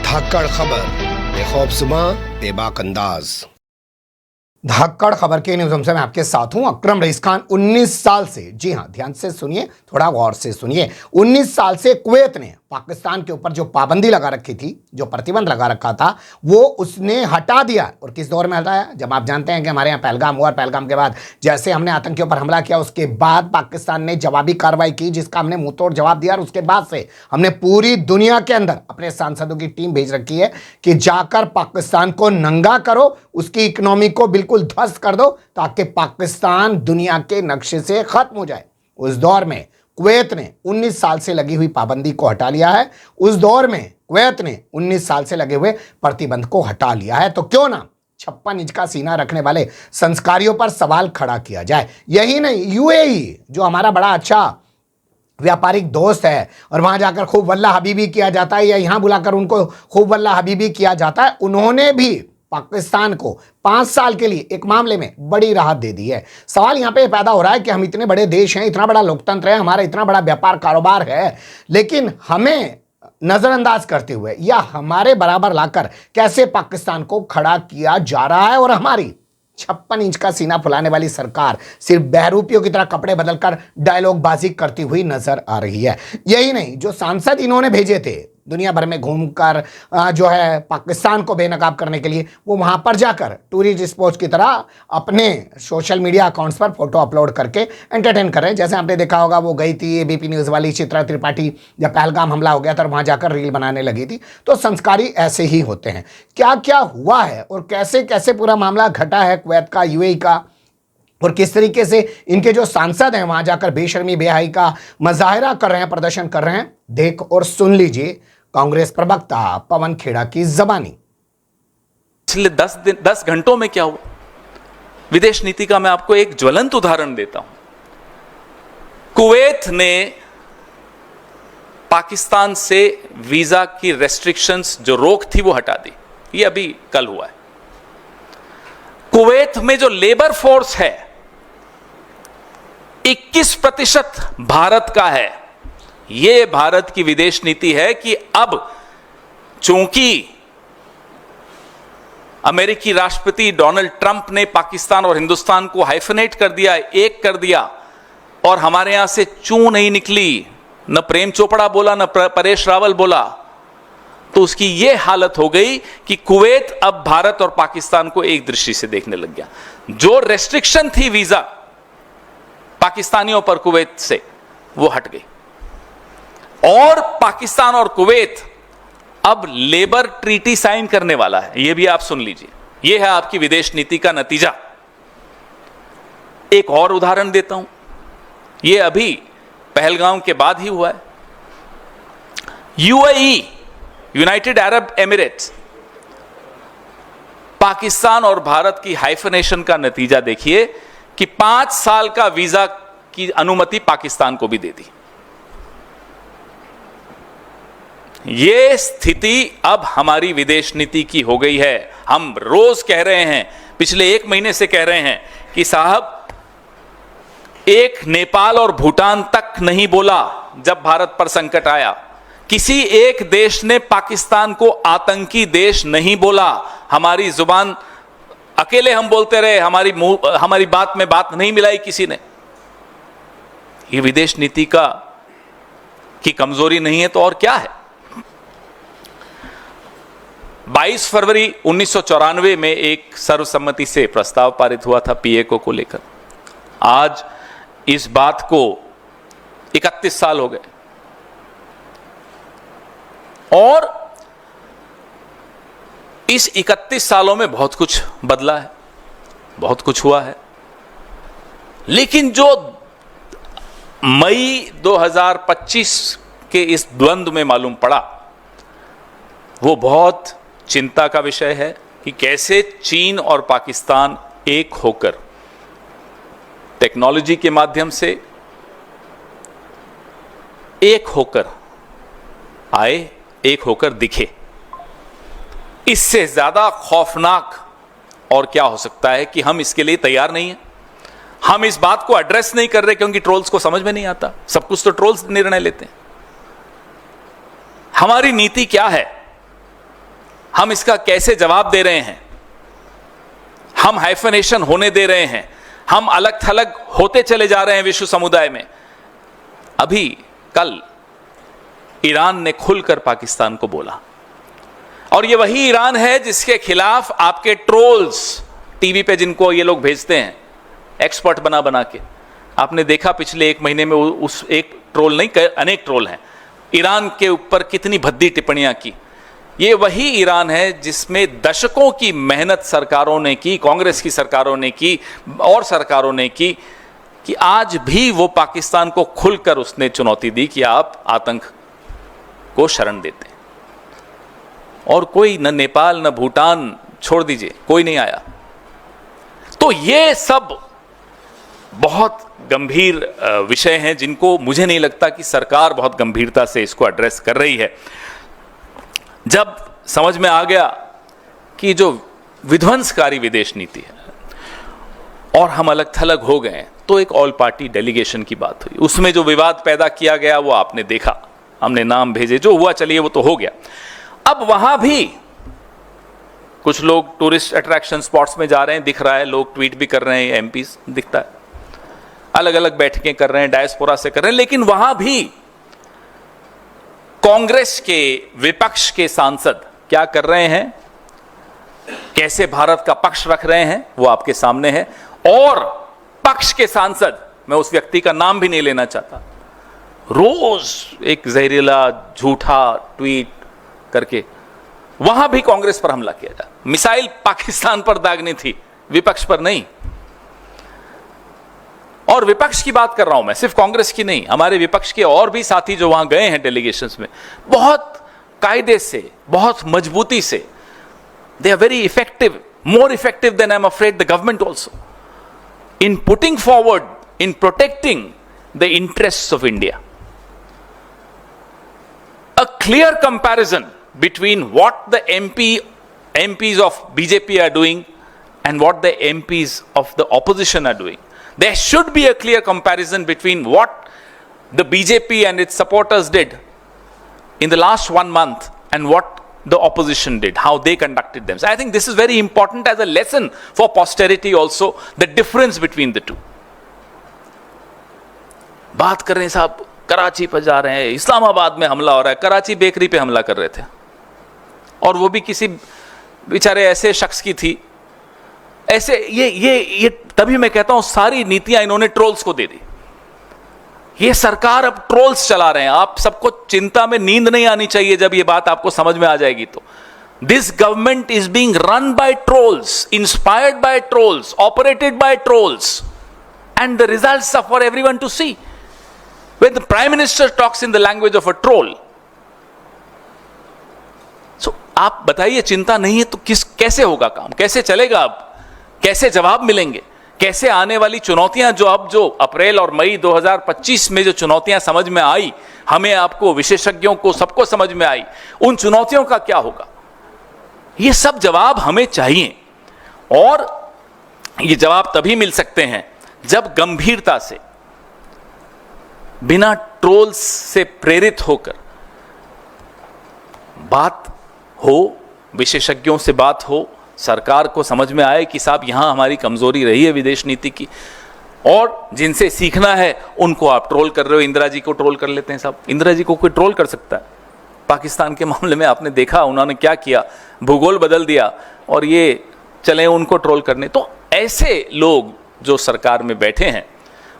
धाकड़ खबर, बेखौफजुमा बेबाक अंदाज। धाकड़ खबर के न्यूज़ में आपके साथ हूं अकरम रईस खान। 19 साल से, जी हां, ध्यान से सुनिए, थोड़ा गौर से सुनिए, 19 साल से कुवैत ने पाकिस्तान के ऊपर जो पाबंदी लगा रखी थी, जो प्रतिबंध लगा रखा था, वो उसने हटा दिया। और किस दौर में हटाया? जब आप जानते हैं कि हमारे यहाँ पहलगाम हुआ और पहलगाम के बाद जैसे हमने आतंकियों पर हमला किया, उसके बाद पाकिस्तान ने जवाबी कार्रवाई की, जिसका हमने मुंह तोड़ जवाब दिया। और उसके बाद से हमने पूरी दुनिया के अंदर अपने सांसदों की टीम भेज रखी है कि जाकर पाकिस्तान को नंगा करो, उसकी इकोनॉमी को बिल्कुल ध्वस्त कर दो, ताकि पाकिस्तान दुनिया के नक्शे से खत्म हो जाए। उस दौर में कुवैत ने 19 साल से लगी हुई पाबंदी को हटा लिया है। उस दौर में कुवैत ने 19 साल से लगे हुए प्रतिबंध को हटा लिया है। तो क्यों ना 56 इंच का सीना रखने वाले संस्कारियों पर सवाल खड़ा किया जाए। यही नहीं, यूएई जो हमारा बड़ा अच्छा व्यापारिक दोस्त है और वहां जाकर खूब वल्ला हबीबी किया जाता है, या यहां बुलाकर उनको खूब वल्ला हबीबी किया जाता है, उन्होंने भी पाकिस्तान को 5 साल के लिए एक मामले में बड़ी राहत दे दी है। सवाल यहां पे पैदा हो रहा है कि हम इतने बड़े देश हैं, इतना बड़ा लोकतंत्र है, हमारा इतना बड़ा व्यापार कारोबार है, लेकिन हमें नजरअंदाज करते हुए या हमारे बराबर लाकर कैसे पाकिस्तान को खड़ा किया जा रहा है। और हमारी 56 इंच का सीना फुलाने वाली सरकार सिर्फ बहरूपियों की तरह कपड़े बदलकर डायलॉग बाजी करती हुई नजर आ रही है। यही नहीं, जो सांसद इन्होंने भेजे थे दुनिया भर में घूमकर जो है पाकिस्तान को बेनकाब करने के लिए, वो वहां पर जाकर टूरिस्ट स्पॉट्स की तरह अपने सोशल मीडिया अकाउंट्स पर फोटो अपलोड करके एंटरटेन कर रहे हैं। जैसे आपने देखा होगा, वो गई थी एबीपी न्यूज़ वाली चित्रा त्रिपाठी, जब पहलगाम हमला हो गया था, वहां जाकर रील बनाने लगी थी। तो संस्कारी ऐसे ही होते हैं। क्या क्या हुआ है और कैसे कैसे पूरा मामला घटा है कुवैत का, यूएई का, और किस तरीके से इनके जो सांसद हैं वहां जाकर बेशर्मी बेहयाई का मुजाहिरा कर रहे हैं, प्रदर्शन कर रहे हैं, देख और सुन लीजिए कांग्रेस प्रवक्ता पवन खेड़ा की जबानी। पिछले 10 घंटों में क्या हुआ विदेश नीति का, मैं आपको एक ज्वलंत उदाहरण देता हूं। कुवैत ने पाकिस्तान से वीजा की रेस्ट्रिक्शंस, जो रोक थी, वो हटा दी। ये अभी कल हुआ है। कुवैत में जो लेबर फोर्स है 21% भारत का है। यह भारत की विदेश नीति है कि अब चूंकि अमेरिकी राष्ट्रपति डोनाल्ड ट्रंप ने पाकिस्तान और हिंदुस्तान को हाइफनेट कर दिया, एक कर दिया, और हमारे यहां से चू नहीं निकली, न प्रेम चोपड़ा बोला, न परेश रावल बोला, तो उसकी यह हालत हो गई कि कुवैत अब भारत और पाकिस्तान को एक दृष्टि से देखने लग गया। जो रेस्ट्रिक्शन थी वीजा पाकिस्तानियों पर कुवैत से, वो हट गई। और पाकिस्तान और कुवैत अब लेबर ट्रीटी साइन करने वाला है। यह भी आप सुन लीजिए। यह है आपकी विदेश नीति का नतीजा। एक और उदाहरण देता हूं, यह अभी पहलगाम के बाद ही हुआ है। UAE, United Arab Emirates, Pakistan और भारत की हाइफनेशन का नतीजा देखिए कि 5 साल का वीजा की अनुमति पाकिस्तान को भी दे दी। यह स्थिति अब हमारी विदेश नीति की हो गई है। हम रोज कह रहे हैं, पिछले 1 महीने से कह रहे हैं कि साहब, एक नेपाल और भूटान तक नहीं बोला जब भारत पर संकट आया। किसी एक देश ने पाकिस्तान को आतंकी देश नहीं बोला। हमारी जुबान अकेले हम बोलते रहे, हमारी बात में बात नहीं मिलाई किसी ने। ये विदेश नीति की कमजोरी नहीं है तो और क्या है। 22 फरवरी 1994 में एक सर्वसम्मति से प्रस्ताव पारित हुआ था पीएको को लेकर। आज इस बात को 31 साल हो गए और इस 31 सालों में बहुत कुछ बदला है, बहुत कुछ हुआ है। लेकिन जो मई 2025 के इस द्वंद्व में मालूम पड़ा, वो बहुत चिंता का विषय है कि कैसे चीन और पाकिस्तान एक होकर टेक्नोलॉजी के माध्यम से एक होकर आए, एक होकर दिखे। इससे ज्यादा खौफनाक और क्या हो सकता है कि हम इसके लिए तैयार नहीं हैं। हम इस बात को एड्रेस नहीं कर रहे क्योंकि ट्रोल्स को समझ में नहीं आता। सब कुछ तो ट्रोल्स निर्णय लेते हैं। हमारी नीति क्या है? हम इसका कैसे जवाब दे रहे हैं? हम हाइफनेशन होने दे रहे हैं, हम अलग थलग होते चले जा रहे हैं विश्व समुदाय में। अभी कल ईरान ने खुलकर पाकिस्तान को बोला, और ये वही ईरान है जिसके खिलाफ आपके ट्रोल्स टीवी पे, जिनको ये लोग भेजते हैं एक्सपर्ट बना बना के, आपने देखा पिछले एक महीने में उस एक ट्रोल नहीं, अनेक ट्रोल हैं, ईरान के ऊपर कितनी भद्दी टिप्पणियां की। ये वही ईरान है जिसमें दशकों की मेहनत सरकारों ने की, कांग्रेस की सरकारों ने की और सरकारों ने की, कि आज भी वो पाकिस्तान को खुलकर उसने चुनौती दी कि आप आतंक को शरण देते हैं। और कोई, न नेपाल न भूटान, छोड़ दीजिए, कोई नहीं आया। तो ये सब बहुत गंभीर विषय हैं जिनको मुझे नहीं लगता कि सरकार बहुत गंभीरता से इसको एड्रेस कर रही है। जब समझ में आ गया कि जो विध्वंसकारी विदेश नीति है और हम अलग थलग हो गए, तो एक ऑल पार्टी डेलीगेशन की बात हुई। उसमें जो विवाद पैदा किया गया वो आपने देखा, हमने नाम भेजे, जो हुआ चलिए वो तो हो गया। अब वहां भी कुछ लोग टूरिस्ट अट्रैक्शन स्पॉट्स में जा रहे हैं, दिख रहा है, लोग ट्वीट भी कर रहे हैं, एमपीज दिखता है, अलग अलग बैठकें कर रहे हैं, डायस्पोरा से कर रहे हैं, लेकिन वहां भी कांग्रेस के विपक्ष के सांसद क्या कर रहे हैं, कैसे भारत का पक्ष रख रहे हैं, वो आपके सामने है। और पक्ष के सांसद, मैं उस व्यक्ति का नाम भी नहीं लेना चाहता, रोज एक जहरीला झूठा ट्वीट करके वहां भी कांग्रेस पर हमला किया जाए। मिसाइल पाकिस्तान पर दागनी थी, विपक्ष पर नहीं। और विपक्ष की बात कर रहा हूं मैं, सिर्फ कांग्रेस की नहीं, हमारे विपक्ष के और भी साथी जो वहां गए हैं डेलीगेशंस में, बहुत कायदे से, बहुत मजबूती से, they are very effective, more effective than I'm afraid the government also, in putting forward, in protecting the interests of India. A clear comparison between what the MPs of BJP are doing and what the MPs of the opposition are doing. There should be a clear comparison between what the BJP and its supporters did in the last 1 month and what the opposition did, how they conducted themselves. I think this is very important as a lesson for posterity also, the difference between the two. बात कर रहे हैं साहब, कराची पर जा रहे हैं, इस्लामाबाद में हमला हो रहा है, कराची बेकरी पे हमला कर रहे थे, और वो भी किसी बेचारे ऐसे शख्स की थी। ऐसे ये तभी मैं कहता हूं सारी नीतियां इन्होंने ट्रोल्स को दे दी। ये सरकार अब ट्रोल्स चला रहे हैं। आप सबको चिंता में नींद नहीं आनी चाहिए जब ये बात आपको समझ में आ जाएगी तो। This government is being run by trolls, inspired by trolls, operated by trolls, and the results are for everyone to see. When the Prime Minister talks in the language of a troll, so आप बताइए, चिंता नहीं है तो कैसे होगा काम, कैसे चलेगा, अब कैसे जवाब मिलेंगे, कैसे आने वाली चुनौतियां जो अप्रैल और मई 2025 में जो चुनौतियां समझ में आई, हमें, आपको, विशेषज्ञों को, सबको समझ में आई, उन चुनौतियों का क्या होगा, ये सब जवाब हमें चाहिए। और ये जवाब तभी मिल सकते हैं जब गंभीरता से, बिना ट्रोल्स से प्रेरित होकर बात हो, विशेषज्ञों से बात हो, सरकार को समझ में आए कि साहब यहां हमारी कमजोरी रही है विदेश नीति की, और जिनसे सीखना है उनको आप ट्रोल कर रहे हो। इंदिरा जी को ट्रोल कर लेते हैं साहब, इंदिरा जी को कोई ट्रोल कर सकता है? पाकिस्तान के मामले में आपने देखा उन्होंने क्या किया, भूगोल बदल दिया, और ये चले उनको ट्रोल करने। तो ऐसे लोग जो सरकार में बैठे हैं,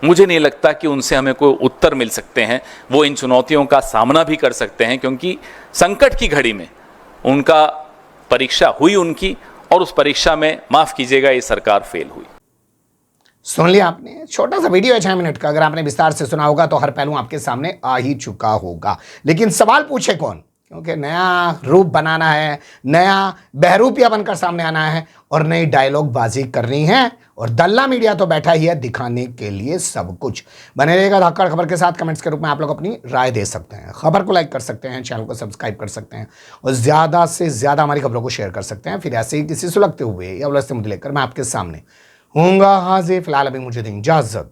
मुझे नहीं लगता कि उनसे हमें कोई उत्तर मिल सकते हैं। वो इन चुनौतियों का सामना भी कर सकते हैं, क्योंकि संकट की घड़ी में उनका परीक्षा हुई उनकी, और उस परीक्षा में, माफ कीजिएगा, ये सरकार फेल हुई। सुन लिया आपने, छोटा सा वीडियो है 6 मिनट का, अगर आपने विस्तार से सुना होगा तो हर पहलू आपके सामने आ ही चुका होगा। लेकिन सवाल पूछे कौन? क्योंकि नया रूप बनाना है, नया बहरूपिया बनकर सामने आना है, और नई डायलॉग बाजी करनी है, और दल्ला मीडिया तो बैठा ही है दिखाने के लिए सब कुछ। बने रहेगा धाकड़ खबर के साथ। कमेंट्स के रूप में आप लोग अपनी राय दे सकते हैं, खबर को लाइक कर सकते हैं, चैनल को सब्सक्राइब कर सकते हैं, और ज्यादा से ज्यादा हमारी खबरों को शेयर कर सकते हैं। फिर ऐसे ही किसी सुलगते हुए या उलझते मुद्दे लेकर मैं आपके सामने हूँगा हाजिर। फिलहाल अभी मुझे दें इजाजत।